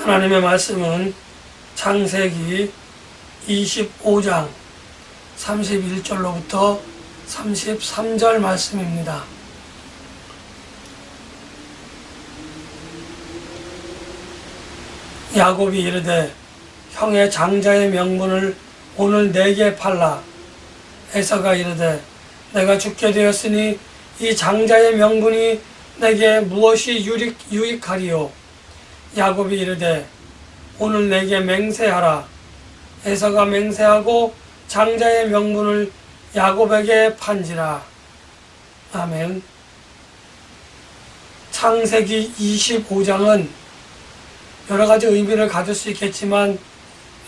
하나님의 말씀은 창세기 25장 31절로부터 33절 말씀입니다. 야곱이 이르되 형의 장자의 명분을 오늘 내게 팔라. 에서가 이르되 내가 죽게 되었으니 이 장자의 명분이 내게 무엇이 유익하리요. 야곱이 이르되 오늘 내게 맹세하라. 에서가 맹세하고 장자의 명분을 야곱에게 판지라. 아멘. 창세기 25장은 여러가지 의미를 가질 수 있겠지만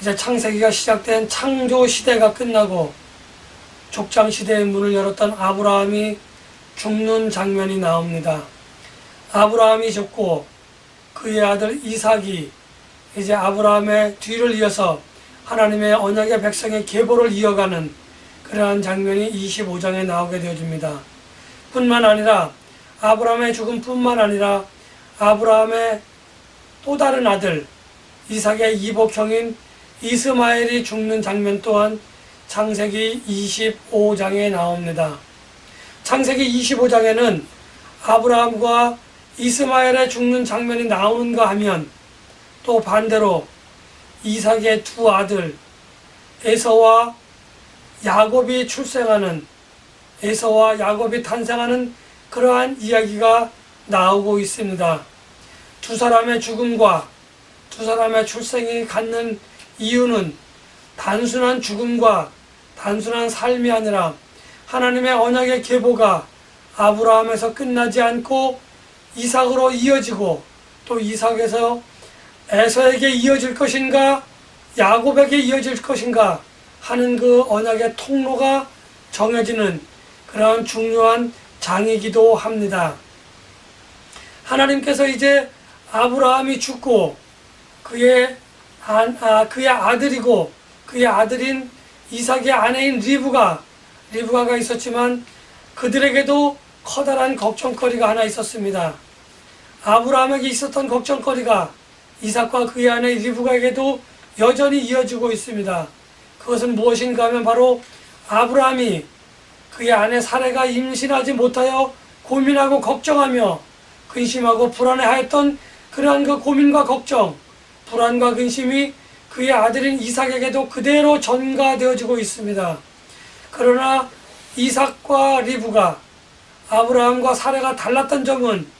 이제 창세기가 시작된 창조 시대가 끝나고 족장 시대의 문을 열었던 아브라함이 죽는 장면이 나옵니다. 아브라함이 죽고 그의 아들 이삭이 이제 아브라함의 뒤를 이어서 하나님의 언약의 백성의 계보를 이어가는 그러한 장면이 25장에 나오게 되어집니다. 뿐만 아니라 아브라함의 죽음뿐만 아니라 아브라함의 또 다른 아들 이삭의 이복형인 이스마엘이 죽는 장면 또한 창세기 25장에 나옵니다. 창세기 25장에는 아브라함과 이스마엘의 죽는 장면이 나오는가 하면 또 반대로 이삭의 두 아들 에서와 야곱이 출생하는, 에서와 야곱이 탄생하는 그러한 이야기가 나오고 있습니다. 두 사람의 죽음과 두 사람의 출생이 갖는 이유는 단순한 죽음과 단순한 삶이 아니라 하나님의 언약의 계보가 아브라함에서 끝나지 않고 이삭으로 이어지고 또 이삭에서 에서에게 이어질 것인가 야곱에게 이어질 것인가 하는 그 언약의 통로가 정해지는 그런 중요한 장이기도 합니다. 하나님께서 이제 아브라함이 죽고 그의 아들이고 그의 아들인 이삭의 아내인 리브가가 있었지만 그들에게도 커다란 걱정거리가 하나 있었습니다. 아브라함에게 있었던 걱정거리가 이삭과 그의 아내 리브가에게도 여전히 이어지고 있습니다. 그것은 무엇인가 하면 바로 아브라함이 그의 아내 사레가 임신하지 못하여 고민하고 걱정하며 근심하고 불안해하였던 그러한 그 고민과 걱정, 불안과 근심이 그의 아들인 이삭에게도 그대로 전가되어지고 있습니다. 그러나 이삭과 리브가 아브라함과 사레가 달랐던 점은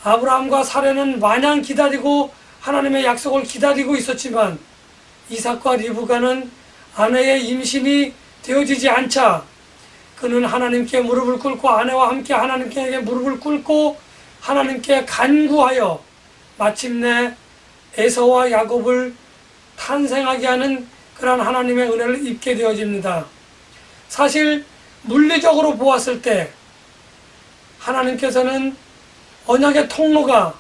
아브라함과 사레는 마냥 기다리고 하나님의 약속을 기다리고 있었지만 이삭과 리브가는 아내의 임신이 되어지지 않자 그는 하나님께 무릎을 꿇고 아내와 함께 하나님께 무릎을 꿇고 하나님께 간구하여 마침내 에서와 야곱을 탄생하게 하는 그러한 하나님의 은혜를 입게 되어집니다. 사실 물리적으로 보았을 때 하나님께서는 언약의 통로가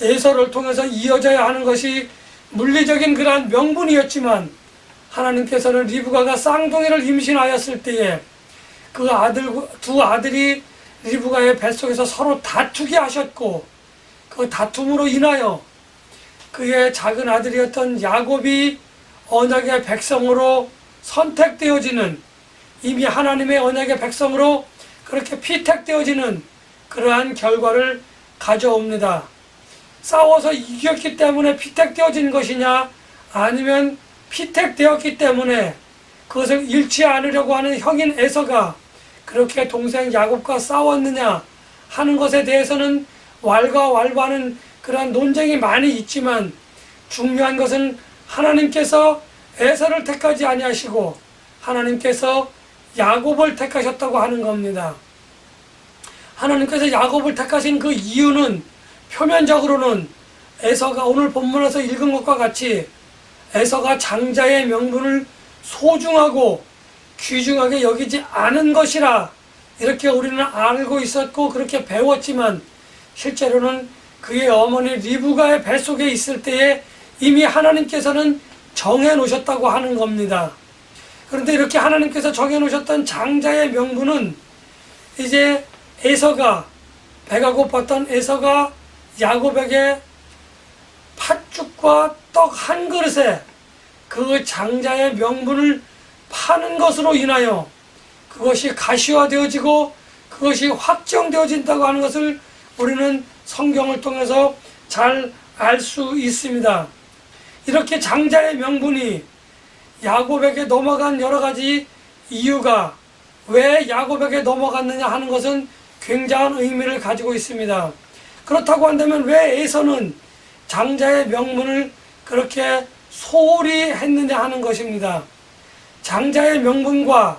에서를 통해서 이어져야 하는 것이 물리적인 그러한 명분이었지만 하나님께서는 리브가가 쌍둥이를 임신하였을 때에 그 두 아들이 리브가의 뱃속에서 서로 다투게 하셨고 그 다툼으로 인하여 그의 작은 아들이었던 야곱이 언약의 백성으로 선택되어지는, 이미 하나님의 언약의 백성으로 그렇게 피택되어지는 그러한 결과를 가져옵니다. 싸워서 이겼기 때문에 피택되어진 것이냐 아니면 피택되었기 때문에 그것을 잃지 않으려고 하는 형인 에서가 그렇게 동생 야곱과 싸웠느냐 하는 것에 대해서는 왈가왈부하는 그러한 논쟁이 많이 있지만 중요한 것은 하나님께서 에서를 택하지 아니하시고 하나님께서 야곱을 택하셨다고 하는 겁니다. 하나님께서 야곱을 택하신 그 이유는 표면적으로는 에서가 오늘 본문에서 읽은 것과 같이 에서가 장자의 명분을 소중하고 귀중하게 여기지 않은 것이라 이렇게 우리는 알고 있었고 그렇게 배웠지만 실제로는 그의 어머니 리브가의 뱃속에 있을 때에 이미 하나님께서는 정해 놓으셨다고 하는 겁니다. 그런데 이렇게 하나님께서 정해 놓으셨던 장자의 명분은 이제 에서가 배가 고팠던 에서가 야곱에게 팥죽과 떡 한 그릇에 그 장자의 명분을 파는 것으로 인하여 그것이 가시화되어지고 그것이 확정되어진다고 하는 것을 우리는 성경을 통해서 잘 알 수 있습니다. 이렇게 장자의 명분이 야곱에게 넘어간 여러 가지 이유가 왜 야곱에게 넘어갔느냐 하는 것은 굉장한 의미를 가지고 있습니다. 그렇다고 한다면 왜 에서는 장자의 명분을 그렇게 소홀히 했느냐 하는 것입니다. 장자의 명분과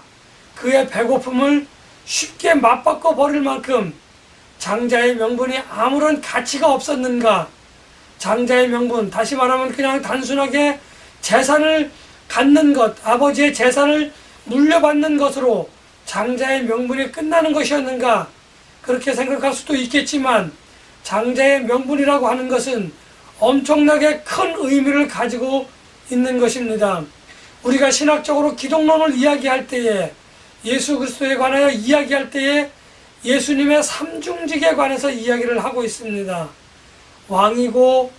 그의 배고픔을 쉽게 맞바꿔 버릴 만큼 장자의 명분이 아무런 가치가 없었는가? 장자의 명분, 다시 말하면 그냥 단순하게 재산을 갖는 것, 아버지의 재산을 물려받는 것으로 장자의 명분이 끝나는 것이었는가? 그렇게 생각할 수도 있겠지만 장자의 명분이라고 하는 것은 엄청나게 큰 의미를 가지고 있는 것입니다. 우리가 신학적으로 기독론을 이야기할 때에 예수 그리스도에 관하여 이야기할 때에 예수님의 삼중직에 관해서 이야기를 하고 있습니다. 왕이고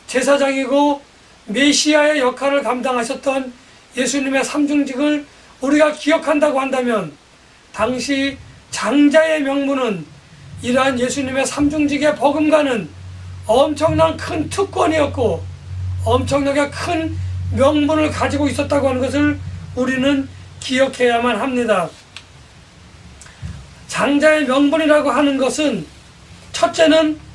제사장이고 메시아의 역할을 감당하셨던 예수님의 삼중직을 우리가 기억한다고 한다면 당시 장자의 명분은 이러한 예수님의 삼중직에 버금가는 엄청난 큰 특권이었고 엄청나게 큰 명분을 가지고 있었다고 하는 것을 우리는 기억해야만 합니다. 장자의 명분이라고 하는 것은 첫째는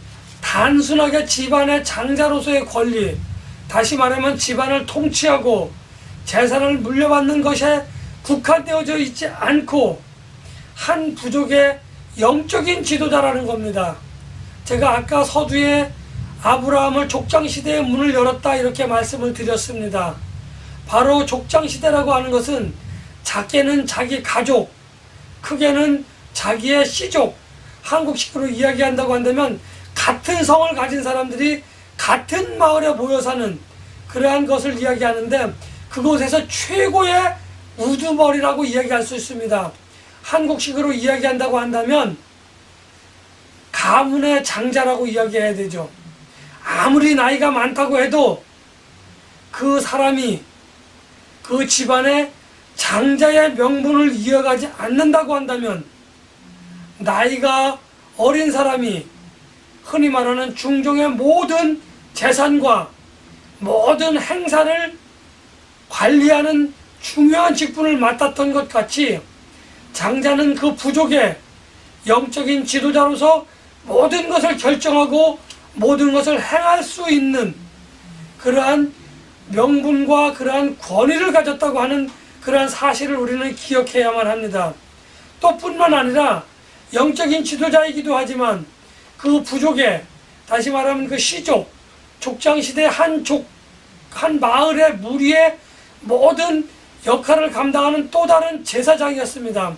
단순하게 집안의 장자로서의 권리, 다시 말하면 집안을 통치하고 재산을 물려받는 것에 국한되어져 있지 않고 한 부족의 영적인 지도자라는 겁니다. 제가 아까 서두에 아브라함을 족장시대의 문을 열었다 이렇게 말씀을 드렸습니다. 바로 족장시대라고 하는 것은 작게는 자기 가족, 크게는 자기의 씨족, 한국식으로 이야기한다고 한다면 같은 성을 가진 사람들이 같은 마을에 모여 사는 그러한 것을 이야기하는데 그곳에서 최고의 우두머리라고 이야기할 수 있습니다. 한국식으로 이야기한다고 한다면 가문의 장자라고 이야기해야 되죠. 아무리 나이가 많다고 해도 그 사람이 그 집안의 장자의 명분을 이어가지 않는다고 한다면 나이가 어린 사람이 흔히 말하는 중종의 모든 재산과 모든 행사를 관리하는 중요한 직분을 맡았던 것 같이 장자는 그 부족의 영적인 지도자로서 모든 것을 결정하고 모든 것을 행할 수 있는 그러한 명분과 그러한 권위를 가졌다고 하는 그러한 사실을 우리는 기억해야만 합니다. 또 뿐만 아니라 영적인 지도자이기도 하지만 그 부족의, 다시 말하면 그 시족, 족장시대 한 마을의 무리의 모든 역할을 감당하는 또 다른 제사장이었습니다.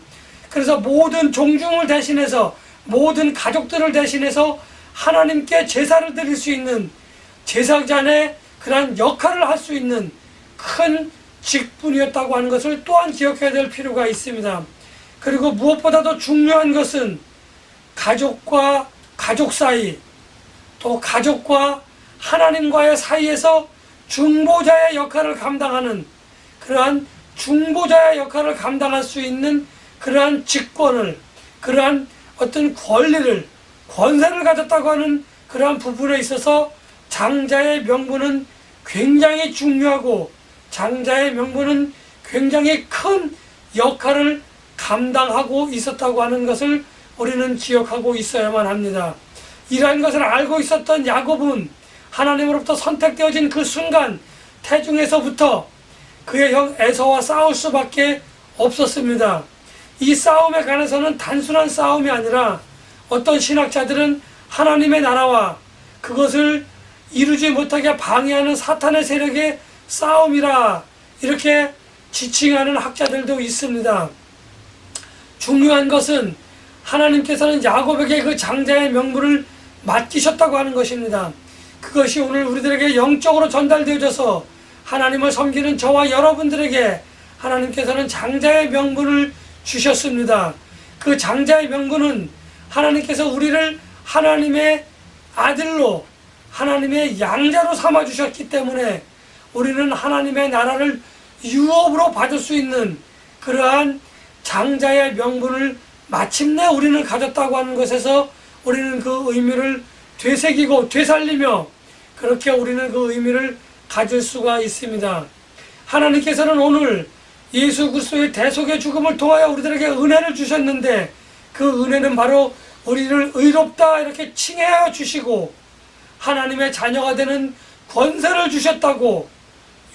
그래서 모든 종중을 대신해서 모든 가족들을 대신해서 하나님께 제사를 드릴 수 있는 제사장의 그러한 역할을 할 수 있는 큰 직분이었다고 하는 것을 또한 기억해야 될 필요가 있습니다. 그리고 무엇보다도 중요한 것은 가족과 가족 사이, 또 가족과 하나님과의 사이에서 중보자의 역할을 감당하는 그러한 중보자의 역할을 감당할 수 있는 그러한 직권을, 그러한 어떤 권리를, 권세를 가졌다고 하는 그러한 부분에 있어서 장자의 명분은 굉장히 중요하고 장자의 명분은 굉장히 큰 역할을 감당하고 있었다고 하는 것을 우리는 기억하고 있어야만 합니다. 이러한 것을 알고 있었던 야곱은 하나님으로부터 선택되어진 그 순간 태중에서부터 그의 형 에서와 싸울 수밖에 없었습니다. 이 싸움에 관해서는 단순한 싸움이 아니라 어떤 신학자들은 하나님의 나라와 그것을 이루지 못하게 방해하는 사탄의 세력의 싸움이라 이렇게 지칭하는 학자들도 있습니다. 중요한 것은 하나님께서는 야곱에게 그 장자의 명분을 맡기셨다고 하는 것입니다. 그것이 오늘 우리들에게 영적으로 전달되어져서 하나님을 섬기는 저와 여러분들에게 하나님께서는 장자의 명분을 주셨습니다. 그 장자의 명분은 하나님께서 우리를 하나님의 아들로 하나님의 양자로 삼아주셨기 때문에 우리는 하나님의 나라를 유업으로 받을 수 있는 그러한 장자의 명분을 마침내 우리는 가졌다고 하는 것에서 우리는 그 의미를 되새기고 되살리며 그렇게 우리는 그 의미를 가질 수가 있습니다. 하나님께서는 오늘 예수 그리스도의 대속의 죽음을 통하여 우리들에게 은혜를 주셨는데 그 은혜는 바로 우리를 의롭다 이렇게 칭하여 주시고 하나님의 자녀가 되는 권세를 주셨다고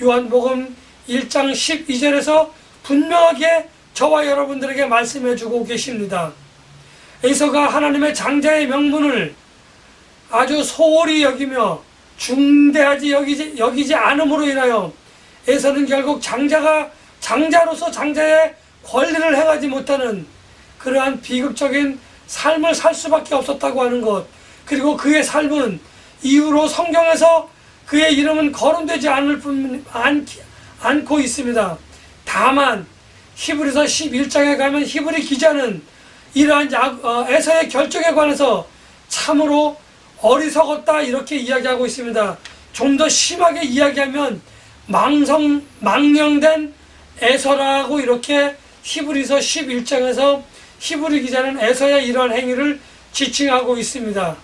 요한복음 1장 12절에서 분명하게 저와 여러분들에게 말씀해 주고 계십니다. 에서가 하나님의 장자의 명분을 아주 소홀히 여기며 중대하지 여기지 않음으로 인하여 에서는 결국 장자로서 장자의 권리를 행하지 못하는 그러한 비극적인 삶을 살 수밖에 없었다고 하는 것, 그리고 그의 삶은 이후로 성경에서 그의 이름은 거론되지 않고 있습니다. 다만 히브리서 11장에 가면 히브리 기자는 이러한 에서의 결정에 관해서 참으로 어리석었다 이렇게 이야기하고 있습니다. 좀 더 심하게 이야기하면 망령된 에서라고 이렇게 히브리서 11장에서 히브리 기자는 에서의 이러한 행위를 지칭하고 있습니다.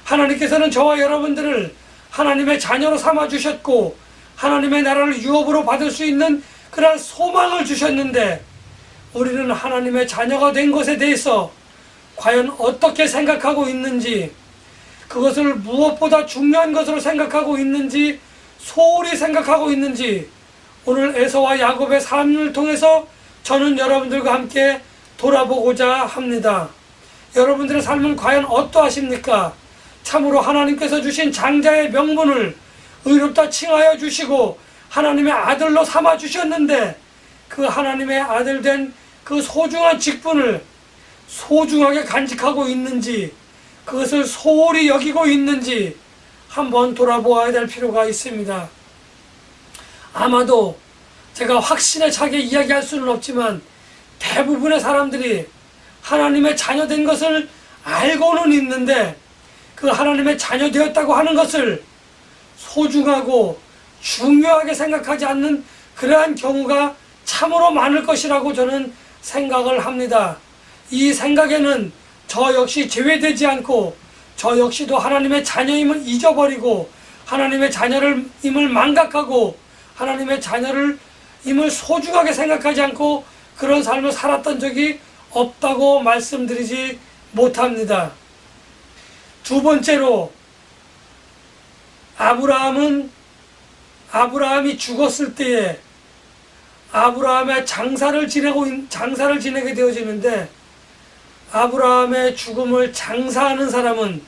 하나님께서는 저와 여러분들을 하나님의 자녀로 삼아주셨고 하나님의 나라를 유업으로 받을 수 있는 그런 소망을 주셨는데 우리는 하나님의 자녀가 된 것에 대해서 과연 어떻게 생각하고 있는지, 그것을 무엇보다 중요한 것으로 생각하고 있는지, 소홀히 생각하고 있는지 오늘 에서와 야곱의 삶을 통해서 저는 여러분들과 함께 돌아보고자 합니다. 여러분들의 삶은 과연 어떠하십니까? 참으로 하나님께서 주신 장자의 명분을 의롭다 칭하여 주시고 하나님의 아들로 삼아 주셨는데 그 하나님의 아들 된 그 소중한 직분을 소중하게 간직하고 있는지, 그것을 소홀히 여기고 있는지 한번 돌아보아야 될 필요가 있습니다. 아마도 제가 확신에 차게 이야기할 수는 없지만 대부분의 사람들이 하나님의 자녀된 것을 알고는 있는데 그 하나님의 자녀 되었다고 하는 것을 소중하고 중요하게 생각하지 않는 그러한 경우가 참으로 많을 것이라고 저는 생각을 합니다. 이 생각에는 저 역시 제외되지 않고 저 역시도 하나님의 자녀임을 잊어버리고 하나님의 자녀임을 망각하고 하나님의 자녀임을 소중하게 생각하지 않고 그런 삶을 살았던 적이 없다고 말씀드리지 못합니다. 두 번째로 아브라함이 죽었을 때에 아브라함의 장사를 지내게 되어지는데 아브라함의 죽음을 장사하는 사람은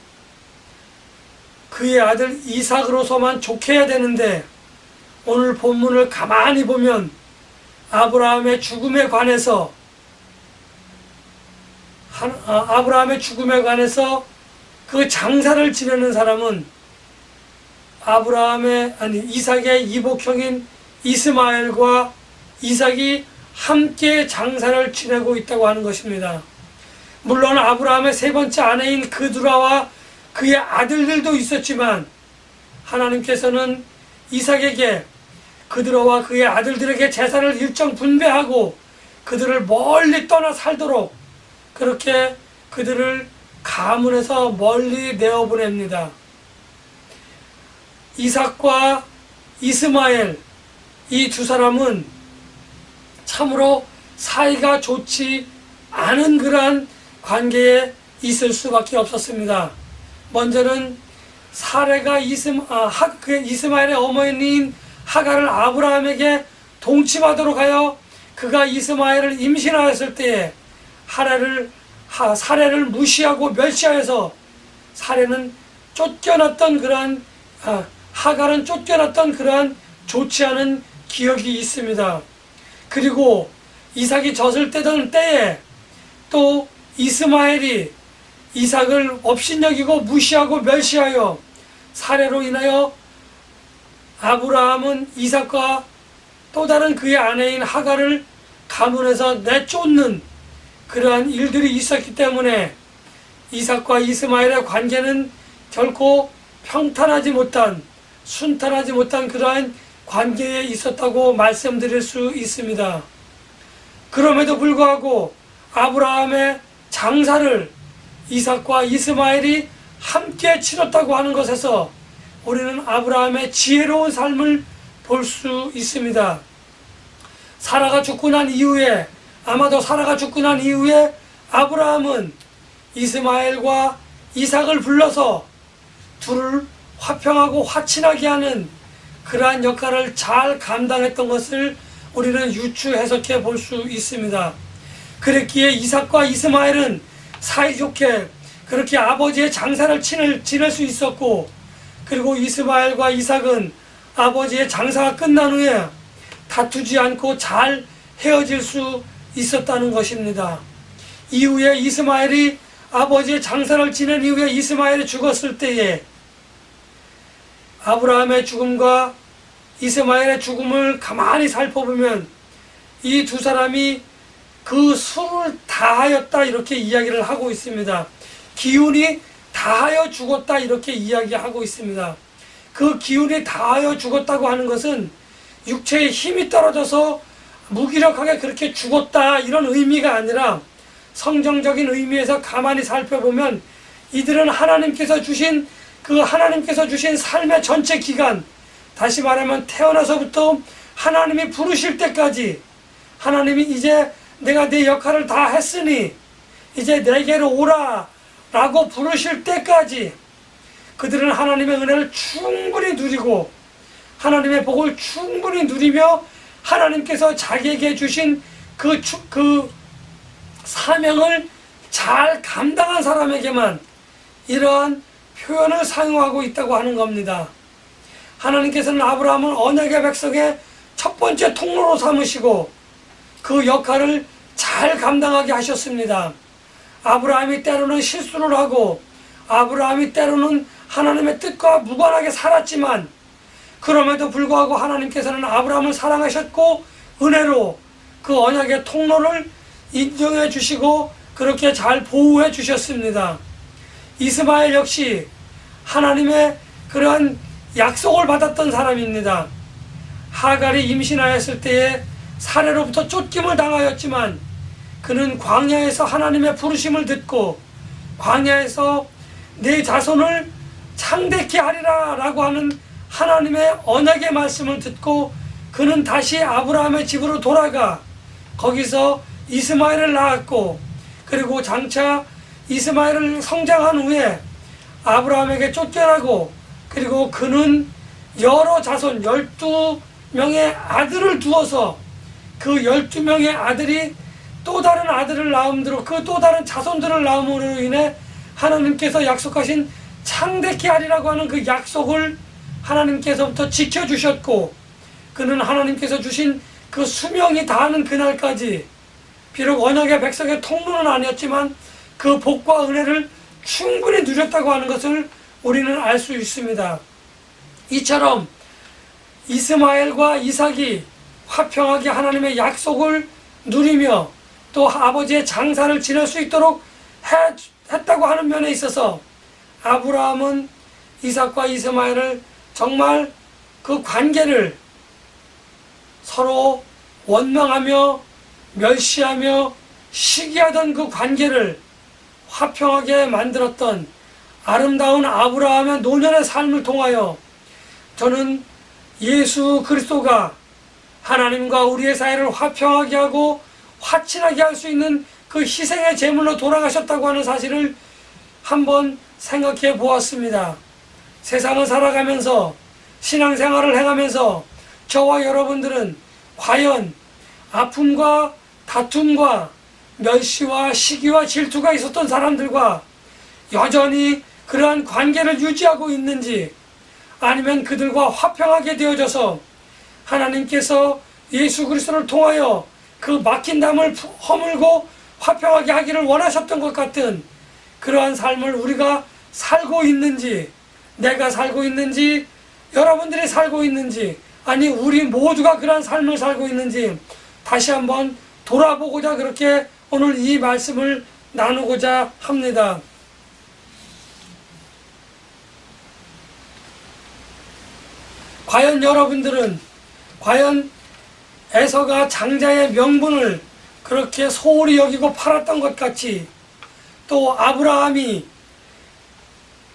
그의 아들 이삭으로서만 좋게해야 되는데 오늘 본문을 가만히 보면 아브라함의 죽음에 관해서 그 장사를 지내는 사람은 이삭의 이복형인 이스마엘과 이삭이 함께 장사를 지내고 있다고 하는 것입니다. 물론 아브라함의 세 번째 아내인 그두라와 그의 아들들도 있었지만 하나님께서는 이삭에게 그두라와 그의 아들들에게 재산을 일정 분배하고 그들을 멀리 떠나 살도록 그렇게 그들을 가문에서 멀리 내어보냅니다. 이삭과 이스마엘 이 두 사람은 참으로 사이가 좋지 않은 그러한 관계에 있을 수밖에 없었습니다. 먼저는 사레가 이스마엘의 어머니인 하갈을 아브라함에게 동침하도록 하여 그가 이스마엘을 임신하였을 때에 사레를 무시하고 멸시하여서 하갈은 쫓겨났던 그러한 좋지 않은 기억이 있습니다. 그리고 이삭이 젖을 떼던 때에 또 이스마엘이 이삭을 업신여기고 무시하고 멸시하여 사례로 인하여 아브라함은 이삭과 또 다른 그의 아내인 하갈을 가문에서 내쫓는 그러한 일들이 있었기 때문에 이삭과 이스마엘의 관계는 결코 평탄하지 못한, 순탄하지 못한 그러한 관계에 있었다고 말씀드릴 수 있습니다. 그럼에도 불구하고 아브라함의 장사를 이삭과 이스마엘이 함께 치렀다고 하는 것에서 우리는 아브라함의 지혜로운 삶을 볼 수 있습니다. 사라가 죽고 난 이후에, 아마도 사라가 죽고 난 이후에 아브라함은 이스마엘과 이삭을 불러서 둘을 화평하고 화친하게 하는 그러한 역할을 잘 감당했던 것을 우리는 유추 해석해 볼 수 있습니다. 그랬기에 이삭과 이스마엘은 사이좋게 그렇게 아버지의 장사를 지낼 수 있었고, 그리고 이스마엘과 이삭은 아버지의 장사가 끝난 후에 다투지 않고 잘 헤어질 수 있었다는 것입니다. 이후에 이스마엘이 아버지의 장사를 지낸 이후에 이스마엘이 죽었을 때에 아브라함의 죽음과 이스마엘의 죽음을 가만히 살펴보면 이 두 사람이 그 수를 다하였다 이렇게 이야기를 하고 있습니다. 기운이 다하여 죽었다 이렇게 이야기하고 있습니다. 그 기운이 다하여 죽었다고 하는 것은 육체의 힘이 떨어져서 무기력하게 그렇게 죽었다 이런 의미가 아니라, 성경적인 의미에서 가만히 살펴보면 이들은 하나님께서 주신 삶의 전체 기간, 다시 말하면 태어나서부터 하나님이 부르실 때까지, 하나님이 이제 내가 내 역할을 다 했으니 이제 내게로 오라 라고 부르실 때까지 그들은 하나님의 은혜를 충분히 누리고 하나님의 복을 충분히 누리며 하나님께서 자기에게 주신 그 사명을 잘 감당한 사람에게만 이러한 표현을 사용하고 있다고 하는 겁니다. 하나님께서는 아브라함을 언약의 백성의 첫 번째 통로로 삼으시고 그 역할을 잘 감당하게 하셨습니다. 아브라함이 때로는 실수를 하고 아브라함이 때로는 하나님의 뜻과 무관하게 살았지만, 그럼에도 불구하고 하나님께서는 아브라함을 사랑하셨고 은혜로 그 언약의 통로를 인정해 주시고 그렇게 잘 보호해 주셨습니다. 이스마엘 역시 하나님의 그러한 약속을 받았던 사람입니다. 하갈이 임신하였을 때에 사례로부터 쫓김을 당하였지만 그는 광야에서 하나님의 부르심을 듣고 광야에서 내 자손을 창대케 하리라 라고 하는 하나님의 언약의 말씀을 듣고 그는 다시 아브라함의 집으로 돌아가 거기서 이스마엘을 낳았고, 그리고 장차 이스마엘을 성장한 후에 아브라함에게 쫓겨나고, 그리고 그는 여러 자손 12명의 아들을 두어서 그 12명의 아들이 또 다른 아들을 낳음으로 그 또 다른 자손들을 낳음으로 인해 하나님께서 약속하신 창대케 하리라고 하는 그 약속을 하나님께서부터 지켜주셨고, 그는 하나님께서 주신 그 수명이 다하는 그날까지 비록 언약의 백성의 통로는 아니었지만 그 복과 은혜를 충분히 누렸다고 하는 것을 우리는 알 수 있습니다. 이처럼 이스마엘과 이삭이 화평하게 하나님의 약속을 누리며 또 아버지의 장사를 지낼 수 있도록 했다고 하는 면에 있어서 아브라함은 이삭과 이스마엘을 정말 그 관계를 서로 원망하며 멸시하며 시기하던 그 관계를 화평하게 만들었던 아름다운 아브라함의 노년의 삶을 통하여 저는 예수 그리스도가 하나님과 우리의 사이를 화평하게 하고 화친하게 할 수 있는 그 희생의 제물로 돌아가셨다고 하는 사실을 한번 생각해 보았습니다. 세상을 살아가면서 신앙생활을 행하면서 저와 여러분들은 과연 아픔과 다툼과 멸시와 시기와 질투가 있었던 사람들과 여전히 그러한 관계를 유지하고 있는지, 아니면 그들과 화평하게 되어져서 하나님께서 예수 그리스도를 통하여 그 막힌 담을 허물고 화평하게 하기를 원하셨던 것 같은 그러한 삶을 우리가 살고 있는지, 내가 살고 있는지, 여러분들이 살고 있는지, 아니 우리 모두가 그러한 삶을 살고 있는지 다시 한번 돌아보고자 그렇게 오늘 이 말씀을 나누고자 합니다. 과연 여러분들은 과연 에서가 장자의 명분을 그렇게 소홀히 여기고 팔았던 것 같이 또 아브라함이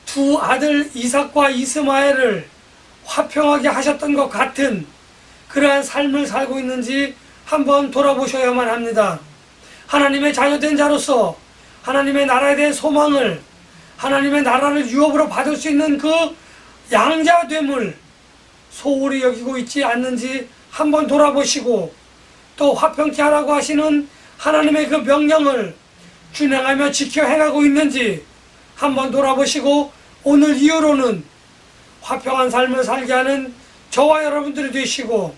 두 아들 이삭과 이스마엘을 화평하게 하셨던 것 같은 그러한 삶을 살고 있는지 한번 돌아보셔야만 합니다. 하나님의 자녀된 자로서 하나님의 나라에 대한 소망을 하나님의 나라를 유업으로 받을 수 있는 그 양자됨을 소홀히 여기고 있지 않는지 한번 돌아보시고 또 화평케 하라고 하시는 하나님의 그 명령을 준행하며 지켜 행하고 있는지 한번 돌아보시고 오늘 이후로는 화평한 삶을 살게 하는 저와 여러분들이 되시고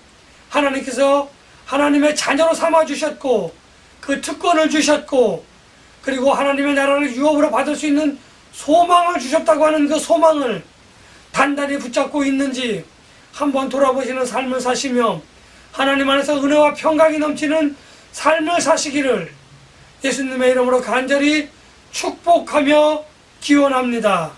하나님께서 하나님의 자녀로 삼아주셨고 그 특권을 주셨고 그리고 하나님의 나라를 유업으로 받을 수 있는 소망을 주셨다고 하는 그 소망을 단단히 붙잡고 있는지 한번 돌아보시는 삶을 사시며 하나님 안에서 은혜와 평강이 넘치는 삶을 사시기를 예수님의 이름으로 간절히 축복하며 기원합니다.